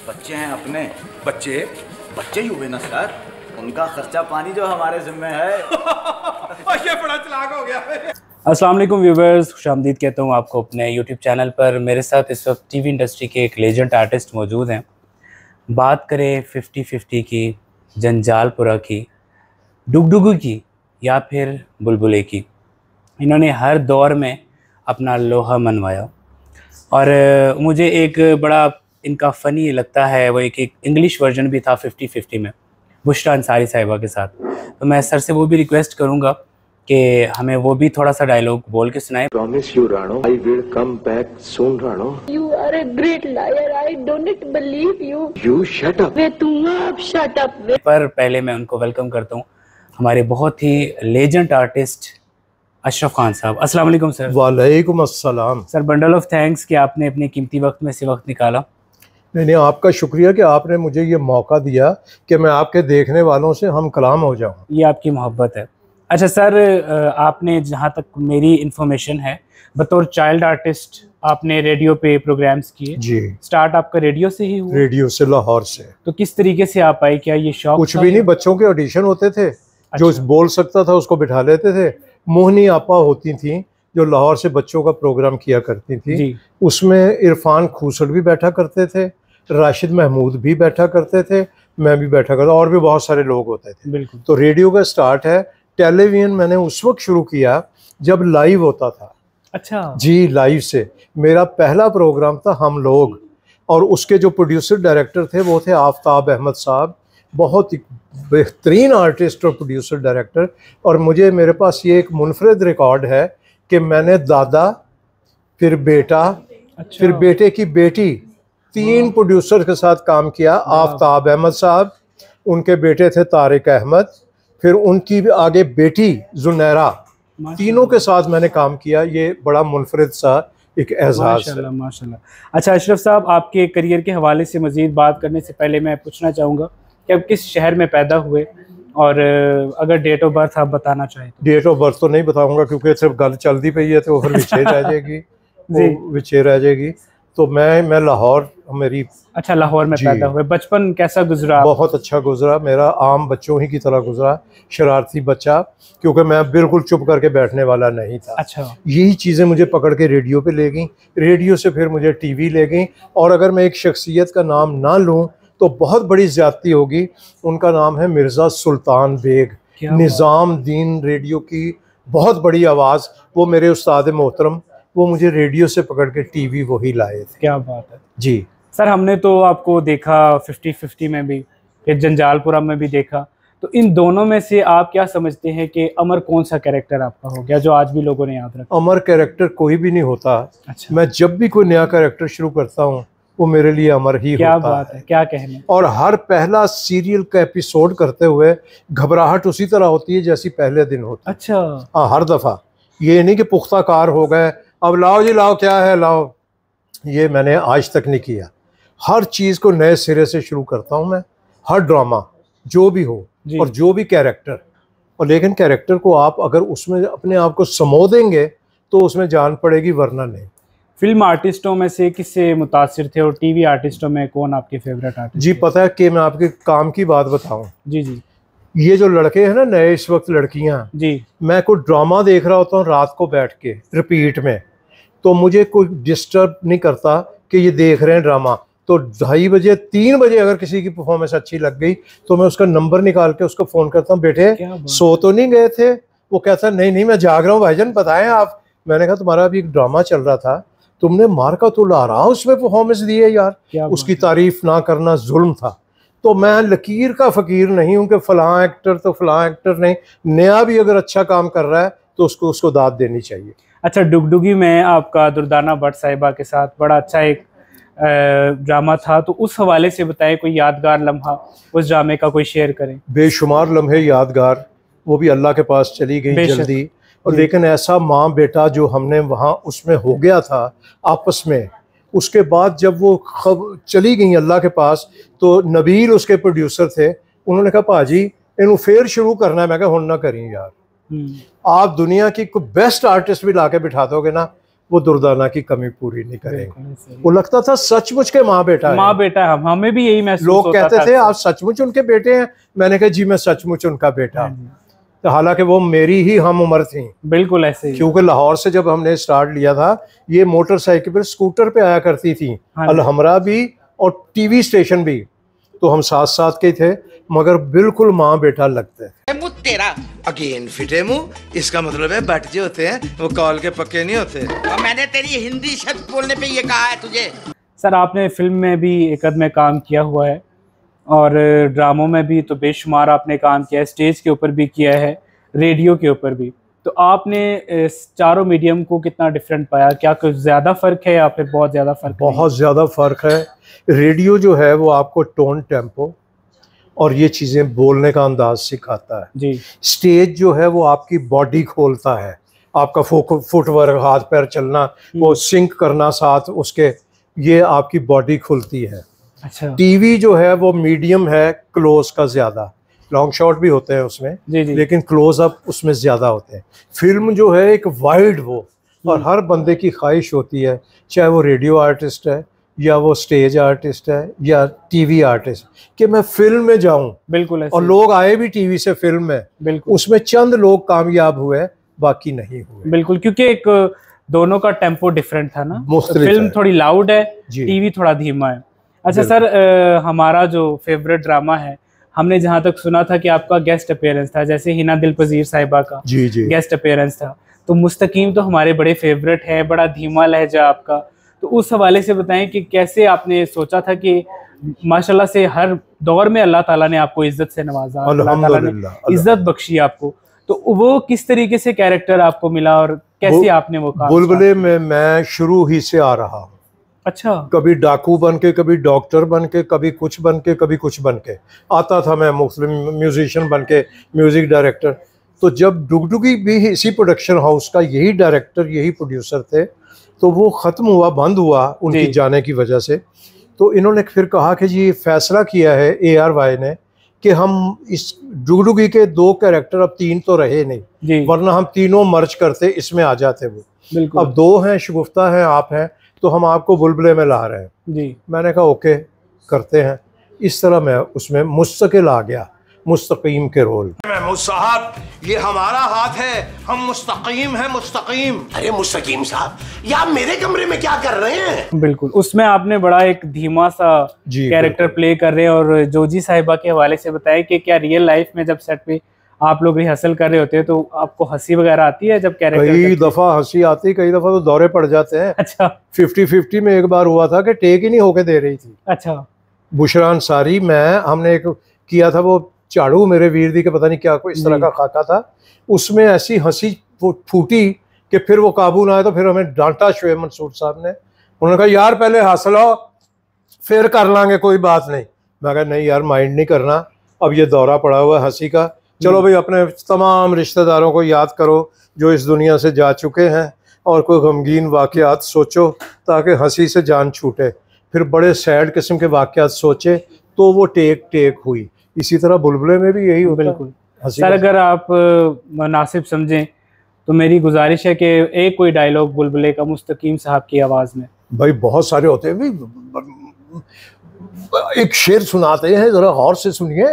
बच्चे हैं अपने। बच्चे बच्चे ही हुए ना सर, उनका खर्चा पानी जो हमारे जिम्मे है। ये बड़ा चालाक हो गया। अस्सलाम वालेकुम व्यूवर्स, खुशामदीद कहता हूँ आपको अपने यूट्यूब चैनल पर। मेरे साथ इस वक्त टीवी इंडस्ट्री के एक लेजेंड आर्टिस्ट मौजूद हैं। बात करें 50-50 की, जंजालपुरा की, डुगडुगु की या फिर बुलबुले की, इन्होंने हर दौर में अपना लोहा मनवाया। और मुझे एक बड़ा इनका फ़नी लगता है, वो एक इंग्लिश वर्जन भी था 50-50 में, बुशरा अंसारी साहिबा के साथ। तो मैं सर से वो भी रिक्वेस्ट करूँगा कि हमें वो भी थोड़ा सा डायलॉग बोल के सुनाएं। Promise you, Rano. I will come back soon, Rano. You are a great liar. I don't believe you. You shut up. वे तुम आप shut up. पर पहले मैं उनको वेलकम करता हूँ, हमारे बहुत ही लेजेंड आर्टिस्ट अशरफ खान साहब। अस्सलाम वालेकुम सर। वालेकुम अस्सलाम। सर, बंडल ऑफ थैंक्स कि आपने अपने कीमती वक्त में से वक्त निकाला। नहीं, आपका शुक्रिया कि आपने मुझे ये मौका दिया कि मैं आपके देखने वालों से हम कलाम हो जाऊं। ये आपकी मोहब्बत है। अच्छा सर, आपने जहाँ तक मेरी इन्फॉर्मेशन है, बतौर चाइल्ड आर्टिस्ट आपने रेडियो पे प्रोग्राम्स किए। जी, स्टार्ट आपका रेडियो से ही हुआ? रेडियो से, लाहौर से। तो किस तरीके से आप आए? क्या ये शौक कुछ था भी नहीं, या? बच्चों के ऑडिशन होते थे। जो बोल सकता था उसको बिठा लेते थे। मोहनी आपा होती थी जो लाहौर से बच्चों का प्रोग्राम किया करती थी जी। उसमें इरफान खूसर भी बैठा करते थे, राशिद महमूद भी बैठा करते थे, मैं भी बैठा करता, और भी बहुत सारे लोग होते थे। बिल्कुल। तो रेडियो का स्टार्ट है। टेलीविजन मैंने उस वक्त शुरू किया जब लाइव होता था। अच्छा जी, लाइव से मेरा पहला प्रोग्राम था हम लोग, और उसके जो प्रोड्यूसर डायरेक्टर थे वो थे आफ्ताब अहमद साहब, बहुत ही बेहतरीन आर्टिस्ट और प्रोड्यूसर डायरेक्टर। और मेरे पास ये एक मुनफरद रिकॉर्ड है कि मैंने दादा, फिर बेटा, अच्छा। फिर बेटे की बेटी, 3 प्रोड्यूसर के साथ काम किया। आफ्ताब अहमद साहब, उनके बेटे थे तारिक अहमद, फिर उनकी भी आगे बेटी जुनैरा, तीनों के साथ मैंने काम किया। ये बड़ा मुनफरद सा एक एजाज़ है। माशाल्लाह माशाल्लाह। अच्छा अशरफ साहब, आपके करियर के हवाले से मज़ीद बात करने से पहले मैं पूछना चाहूँगा कि आप किस शहर में पैदा हुए, और अगर डेट ऑफ बर्थ आप बताना चाहें तो। डेट ऑफ बर्थ तो नहीं बताऊंगा क्योंकि सिर्फ गल चलती पई है तो फिर विचे रह जाएगी। वो विचे रह जाएगी। तो मैं लाहौर, मेरी अच्छा लाहौर में पैदा हुए। बचपन कैसा गुजरा? बहुत अच्छा गुजरा मेरा, आम बच्चों ही की तरह गुजरा, शरारती बच्चा, क्योंकि मैं बिल्कुल चुप करके बैठने वाला नहीं था। अच्छा। यही चीज़ें मुझे पकड़ के रेडियो पे ले गई, रेडियो से फिर मुझे टीवी ले गई। और अगर मैं एक शख्सियत का नाम ना लूँ तो बहुत बड़ी ज़्यादती होगी। उनका नाम है मिर्ज़ा सुल्तान बेग, निज़ाम दीन रेडियो की बहुत बड़ी आवाज़। वो मेरे उस्ताद मोहतरम, वो मुझे रेडियो से पकड़ के टीवी वही लाए थे। क्या बात है जी सर। हमने तो आपको देखा 50-50 में भी, फिर जंजालपुरा में भी देखा। तो इन दोनों में से आप क्या समझते हैं कि अमर कौन सा कैरेक्टर आपका हो गया जो आज भी लोगों ने याद रखा? अमर कैरेक्टर कोई भी नहीं होता। अच्छा। मैं जब भी कोई नया कैरेक्टर शुरू करता हूँ वो मेरे लिए अमर ही क्या होता बात है, क्या कहने। और हर पहला सीरियल का एपिसोड करते हुए घबराहट उसी तरह होती है जैसी पहले दिन होती है। अच्छा। हाँ, हर दफ़ा ये नहीं कि पुख्ता कार हो गए, अब लाओ जी लाओ, क्या है लाओ, ये मैंने आज तक नहीं किया। हर चीज़ को नए सिरे से शुरू करता हूँ मैं, हर ड्रामा जो भी हो और जो भी कैरेक्टर। और लेकिन कैरेक्टर को आप अगर उसमें अपने आप को समो देंगे तो उसमें जान पड़ेगी, वरना नहीं। फिल्म आर्टिस्टों में से किससे मुतासिर थे, और टीवी आर्टिस्टों में कौन आपके फेवरेट आर्टिस्ट? जी पता है कि मैं आपके काम की बात बताऊँ। जी जी। ये जो लड़के हैं ना नए इस वक्त, लड़कियां जी, मैं कोई ड्रामा देख रहा होता हूँ रात को बैठ के रिपीट में, तो मुझे कोई डिस्टर्ब नहीं करता कि ये देख रहे हैं ड्रामा। तो 2:30 बजे 3 बजे अगर किसी की परफॉर्मेंस अच्छी लग गई तो मैं उसका नंबर निकाल के उसको फ़ोन करता हूँ, बेटे सो तो नहीं गए थे? वो कहता नहीं नहीं मैं जाग रहा हूँ भाईजान, बताएं आप। मैंने कहा तुम्हारा अभी एक ड्रामा चल रहा था, तुमने मार का तो ला रहा उसमें परफॉर्मेंस दी है यार, उसकी तारीफ ना करना जुल्म था। तो मैं लकीर का फ़कीर नहीं हूँ कि फ़लाँ एक्टर तो फ़लाँ एक्टर नहीं, नया भी अगर अच्छा काम कर रहा है तो उसको दाद देनी चाहिए। अच्छा, डुगडुगी में आपका दुर्दाना भट्ट साहिबा के साथ बड़ा अच्छा एक ड्रामा था, तो उस हवाले से बताएं, कोई यादगार लम्हा उस ड्रामे का कोई शेयर करें। बेशुमार लम्हे यादगार, वो भी अल्लाह के पास चली गई जल्दी। और लेकिन ऐसा माँ बेटा जो हमने वहाँ उसमें हो गया था आपस में, उसके बाद जब वो चली गई अल्लाह के पास, तो नबील उसके प्रोड्यूसर थे, उन्होंने कहा भाजी इन्हों फिर शुरू करना है। मैं कहा हुण ना करी यार, आप दुनिया की कोई बेस्ट आर्टिस्ट भी ला के बिठा दोगे ना, वो दुर्दाना की कमी पूरी नहीं करेंगे। वो लगता था सचमुच के माँ बेटा है। माँ बेटा हम, हमें भी यही महसूस लोग होता कहते था थे आप सचमुच उनके बेटे हैं, मैंने कहा जी मैं सचमुच उनका बेटा। तो हालांकि वो मेरी ही हम उम्र थी, बिल्कुल ऐसे ही। क्योंकि लाहौर से जब हमने स्टार्ट लिया था ये मोटरसाइकिल पर स्कूटर पे आया करती थी, हाँ जी। अलहमरा भी और टीवी स्टेशन भी, तो हम साथ साथ के थे, मगर बिल्कुल माँ बेटा लगते। तेरा अगेन फिटे मुंह, इसका मतलब है बट जो होते हैं वो कॉल के पक्के नहीं होते। और मैंने तेरी हिंदी शब्द बोलने पे ये कहा है तुझे। सर आपने फिल्म में भी एक अद में काम किया हुआ है और ड्रामों में भी तो बेशुमार आपने काम किया है, स्टेज के ऊपर भी किया है, रेडियो के ऊपर भी। तो आपने इस चारों मीडियम को कितना डिफरेंट पाया? क्या कुछ ज़्यादा फ़र्क है या फिर बहुत ज़्यादा फ़र्क? बहुत ज़्यादा फ़र्क है। रेडियो जो है वो आपको टोन, टेम्पो और ये चीज़ें बोलने का अंदाज सिखाता है जी। स्टेज जो है वो आपकी बॉडी खोलता है, आपका फुटवर्क, हाथ पैर चलना, वो सिंक करना साथ उसके, ये आपकी बॉडी खुलती है। अच्छा। टीवी जो है वो मीडियम है, क्लोज का ज़्यादा, लॉन्ग शॉट भी होते हैं उसमें जी जी। लेकिन क्लोज अप उसमें ज़्यादा होते हैं। फिल्म जो है एक वाइड वो, और हर बंदे की ख्वाहिश होती है, चाहे वो रेडियो आर्टिस्ट है या वो स्टेज आर्टिस्ट है या टीवी आर्टिस्ट, कि मैं फिल्म में जाऊं। बिल्कुल ऐसे। और लोग आए भी टीवी से फिल्म में, बिल्कुल उसमें चंद लोग कामयाब हुए, बाकी नहीं हुए। बिल्कुल, क्योंकि एक दोनों का टेम्पो डिफरेंट था ना। मुख्तलिफ फिल्म है। थोड़ी लाउड है, जी। टीवी थोड़ा धीमा है। अच्छा सर, हमारा जो फेवरेट ड्रामा है, हमने जहाँ तक सुना था कि आपका गेस्ट अपीयरेंस था, जैसे हिना दिलपजीर साहिबा का जी जी गेस्ट अपीयरेंस था। तो मुस्तकीम तो हमारे बड़े फेवरेट है, बड़ा धीमा लहजा आपका। तो उस हवाले से बताएं कि कैसे आपने सोचा था कि माशाल्लाह से हर दौर में अल्लाह ताला ने आपको इज्जत से नवाजा, अल्लाह ताला ने इज्जत बख्शी आपको, तो वो किस तरीके से कैरेक्टर आपको मिला और कैसे आपने वो काम? बुलबुले में मैं शुरू ही से आ रहा हूँ। अच्छा। कभी डाकू बन के, कभी डॉक्टर बन के, कभी कुछ बन के, कभी कुछ बन के आता था मैं, मुस्लिम म्यूजिशियन बन के, म्यूजिक डायरेक्टर। तो जब डुगडुगी भी इसी प्रोडक्शन हाउस का यही डायरेक्टर, यही प्रोड्यूसर थे, तो वो ख़त्म हुआ, बंद हुआ उनकी जाने की वजह से। तो इन्होंने फिर कहा कि जी फैसला किया है ARY ने कि हम इस डुगडुगी के 2 कैरेक्टर, अब 3 तो रहे नहीं, वरना हम तीनों मर्ज करते, इसमें आ जाते वो। बिल्कुल। अब 2 हैं, शगुफ्ता हैं, आप हैं, तो हम आपको बुलबुले में ला रहे हैं जी। मैंने कहा ओके करते हैं। इस तरह मैं उसमें मुस्तकिल आ गया, मुस्तकीम के रोल। महमूद साहब, ये हमारा हाथ है, हम मुस्तकीम हैं, मुस्तकीम। अरे मुस्तकीम साहब, ये आप मेरे कमरे में क्या कर रहे हैं? बिल्कुल, उसमें आपने बड़ा एक धीमा सा कैरेक्टर प्ले कर रहे हैं। और जोजी साहिबा के हवाले से बताएं कि क्या रियल लाइफ में जब सेट पे आप लोग रिहर्सल कर रहे होते हैं तो आपको हंसी वगैरह आती है जब कैरेक्टर? कई दफ़ा हंसी आती, कई दफ़ा तो दौरे पड़ जाते हैं। अच्छा। 50-50 में एक बार हुआ था कि टेक ही नहीं होके दे रही थी। अच्छा। बुशरा अंसारी, मैं, हमने एक किया था वो झाड़ू मेरे वीर दी के, पता नहीं क्या कोई इस तरह का खाका था, उसमें ऐसी हंसी फूटी कि फिर वो काबू ना आए, तो फिर हमें डांटा शोएब मंसूर साहब ने। उन्होंने कहा यार पहले हंस लो फिर कर लांगे, कोई बात नहीं। मैं कहा नहीं यार, माइंड नहीं करना, अब ये दौरा पड़ा हुआ है हंसी का, चलो भाई अपने तमाम रिश्तेदारों को याद करो जो इस दुनिया से जा चुके हैं, और कोई गमगीन वाक़यात सोचो ताकि हंसी से जान छूटे। फिर बड़े सैड किस्म के वाक़यात सोचे तो वो टेक हुई। इसी तरह बुलबुले में भी यही होता है। बिल्कुल सर, अगर आप मुनासिब समझें तो मेरी गुजारिश है कि एक कोई डायलॉग बुलबुले का मुस्तकीम साहब की आवाज़ में। भाई बहुत सारे होते हैं, एक शेर सुनाते हैं, ज़रा गौर से सुनिए,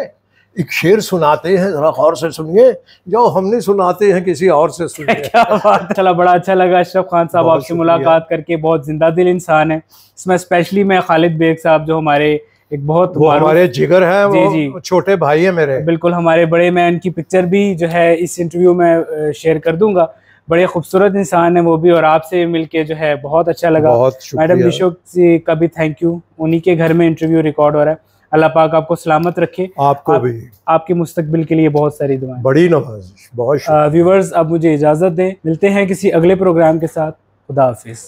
एक शेर सुनाते हैं, ज़रा गौर से सुनिए, जो हम नहीं सुनाते हैं किसी और से सुनिए। क्या बात। चला, बड़ा अच्छा लगा अशरफ खान साहब आपसे मुलाकात करके, बहुत जिंदा दिल इंसान है। इसमें स्पेशली मैं खालिद बेग साहब जो हमारे एक बहुत वो हमारे जिगर हैं, वो छोटे भाई हैं मेरे। बिल्कुल हमारे बड़े, मैं उनकी पिक्चर भी जो है इस इंटरव्यू में शेयर कर दूंगा। बड़े खूबसूरत इंसान है वो भी, और आपसे मिलके जो है बहुत अच्छा लगा। मैडम निशो का भी थैंक यू, उन्हीं के घर में इंटरव्यू रिकॉर्ड हो रहा है। अल्लाह पाक आपको सलामत रखे, आपको भी, आपके मुस्तकबिल के लिए बहुत सारी दुआएं। बड़ी नवाज़िश, बहुत व्यूवर्स अब मुझे इजाज़त दें, मिलते हैं किसी अगले प्रोग्राम के साथ। खुदा हाफिज़।